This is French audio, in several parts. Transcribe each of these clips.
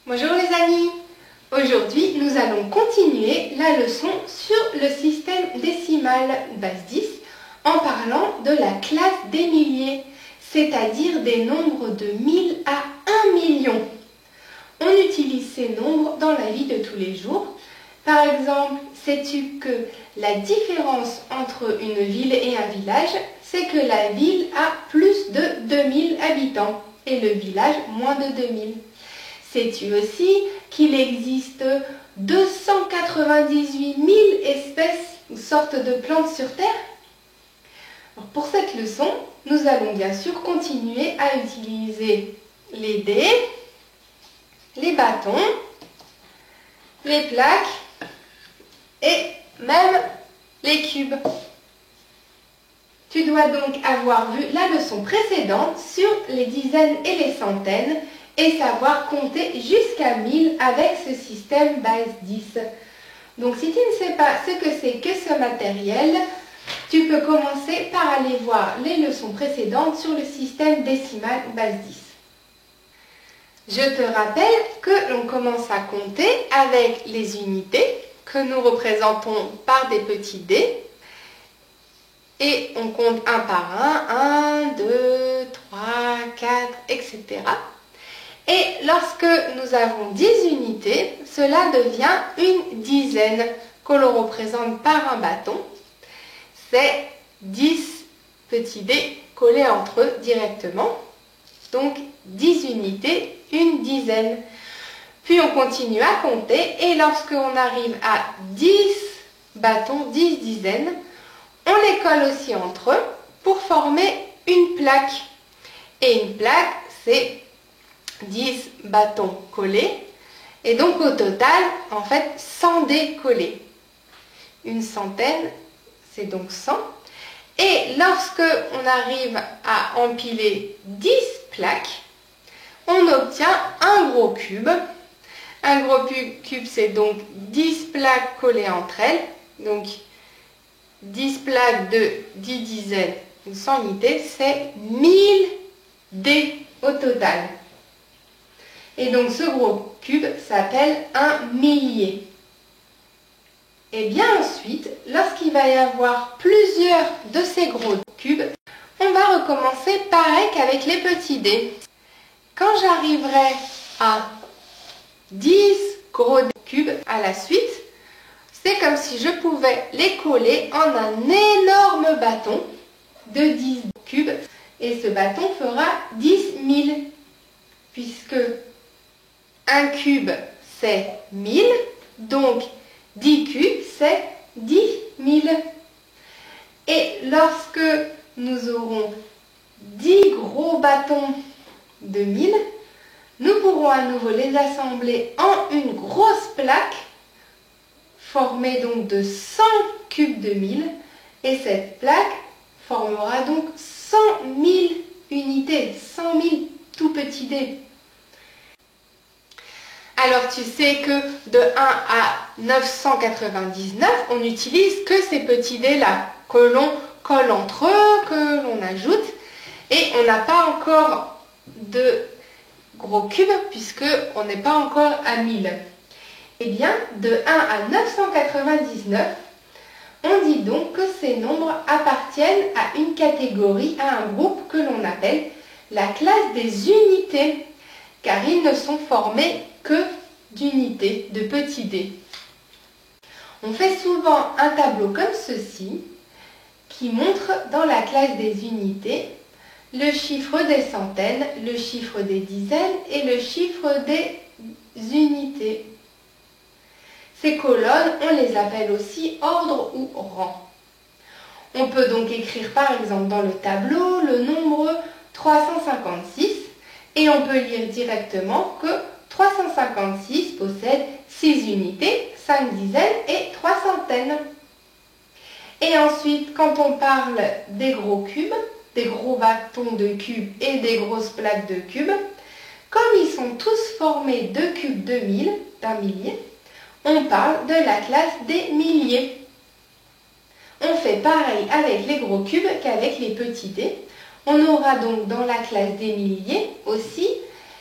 Bonjour les amis. Aujourd'hui, nous allons continuer la leçon sur le système décimal base 10 en parlant de la classe des milliers, c'est-à-dire des nombres de 1000 à 1 million. On utilise ces nombres dans la vie de tous les jours. Par exemple, sais-tu que la différence entre une ville et un village, c'est que la ville a plus de 2000 habitants et le village moins de 2000. Sais-tu aussi qu'il existe 298 000 espèces ou sortes de plantes sur Terre? Alors pour cette leçon, nous allons bien sûr continuer à utiliser les dés, les bâtons, les plaques et même les cubes. Tu dois donc avoir vu la leçon précédente sur les dizaines et les centaines et savoir compter jusqu'à 1000 avec ce système base 10. Donc si tu ne sais pas ce que c'est que ce matériel, tu peux commencer par aller voir les leçons précédentes sur le système décimal base 10. Je te rappelle que l'on commence à compter avec les unités que nous représentons par des petits dés. Et on compte un par un, 1, 2, 3, 4, etc. Et lorsque nous avons 10 unités, cela devient une dizaine que l'on représente par un bâton. C'est 10 petits dés collés entre eux directement. Donc 10 unités, une dizaine. Puis on continue à compter et lorsqu'on arrive à 10 bâtons, 10 dizaines, on les colle aussi entre eux pour former une plaque. Et une plaque, c'est 10 bâtons collés. Et donc au total, en fait, 100 dés collés. Une centaine, c'est donc 100. Et lorsque on arrive à empiler 10 plaques, on obtient un gros cube. Un gros cube, c'est donc 10 plaques collées entre elles. Donc 10 plaques de 10 dizaines ou 100 unités, c'est 1000 dés au total. Et donc ce gros cube s'appelle un millier. Et bien ensuite, lorsqu'il va y avoir plusieurs de ces gros cubes, on va recommencer pareil qu'avec les petits dés. Quand j'arriverai à 10 gros cubes à la suite, c'est comme si je pouvais les coller en un énorme bâton de 10 cubes. Et ce bâton fera 10 000, puisque un cube c'est 1000, donc 10 cubes c'est 10 000. Et lorsque nous aurons 10 gros bâtons de 1000, nous pourrons à nouveau les assembler en une grosse plaque formée donc de 100 cubes de 1000 et cette plaque formera donc 100 000 unités, 100 000 tout petits dés. Alors tu sais que de 1 à 999, on n'utilise que ces petits dés-là, que l'on colle entre eux, que l'on ajoute, et on n'a pas encore de gros cubes puisqu'on n'est pas encore à 1000. Eh bien, de 1 à 999, on dit donc que ces nombres appartiennent à une catégorie, à un groupe que l'on appelle la classe des unités, car ils ne sont formés que d'unités, de petits dés. On fait souvent un tableau comme ceci, qui montre dans la classe des unités le chiffre des centaines, le chiffre des dizaines et le chiffre des unités. Ces colonnes, on les appelle aussi ordre ou rang. On peut donc écrire par exemple dans le tableau le nombre 356 et on peut lire directement que 356 possède 6 unités, 5 dizaines et 3 centaines. Et ensuite, quand on parle des gros cubes, des gros bâtons de cubes et des grosses plaques de cubes, comme ils sont tous formés de cubes de 1000, d'un millier, on parle de la classe des milliers. On fait pareil avec les gros cubes qu'avec les petits dés. On aura donc dans la classe des milliers aussi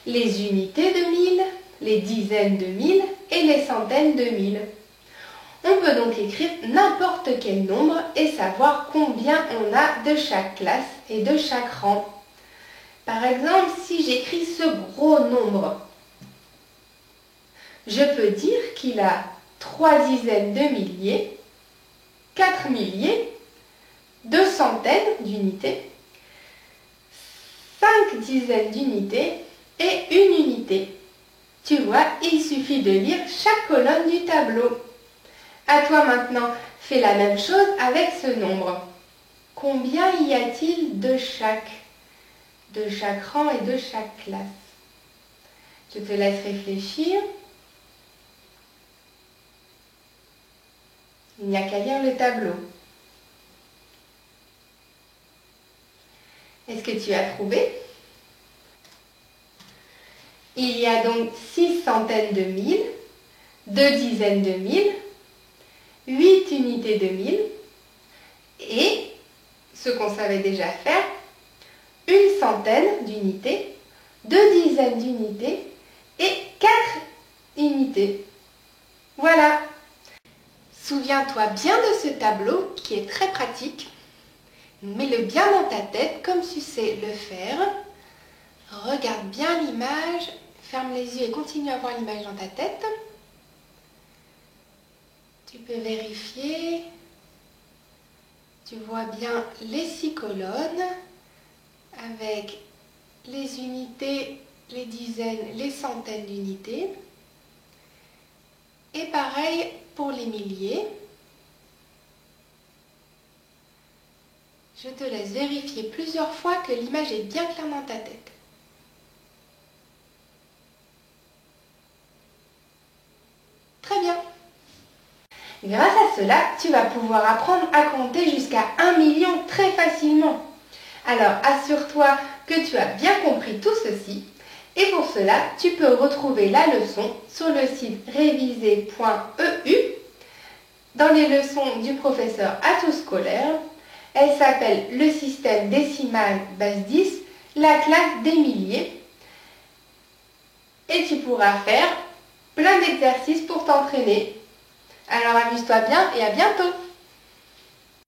les unités de 1000, les dizaines de mille et les centaines de mille. On peut donc écrire n'importe quel nombre et savoir combien on a de chaque classe et de chaque rang. Par exemple, si j'écris ce gros nombre, je peux dire qu'il a 3 dizaines de milliers, 4 milliers, 2 centaines d'unités, 5 dizaines d'unités et une unité. Tu vois, il suffit de lire chaque colonne du tableau. À toi maintenant, fais la même chose avec ce nombre. Combien y a-t-il de chaque rang et de chaque classe? Je te laisse réfléchir. Il n'y a qu'à lire le tableau. Est-ce que tu as trouvé? Il y a donc 6 centaines de mille, 2 dizaines de mille, 8 unités de mille et, ce qu'on savait déjà faire, une centaine d'unités, 2 dizaines d'unités et 4 unités. Voilà. Souviens-toi bien de ce tableau qui est très pratique. Mets-le bien dans ta tête comme tu sais le faire. Regarde bien l'image, ferme les yeux et continue à voir l'image dans ta tête. Tu peux vérifier. Tu vois bien les 6 colonnes avec les unités, les dizaines, les centaines d'unités. Et pareil pour les milliers. Je te laisse vérifier plusieurs fois que l'image est bien claire dans ta tête. Très bien. Grâce à cela, tu vas pouvoir apprendre à compter jusqu'à 1 million très facilement. Alors, assure-toi que tu as bien compris tout ceci. Et pour cela, tu peux retrouver la leçon sur le site réviser.eu dans les leçons du professeur Atout Scolaire. Elle s'appelle le système décimal base 10, la classe des milliers. Et tu pourras faire plein d'exercices pour t'entraîner. Alors amuse-toi bien et à bientôt!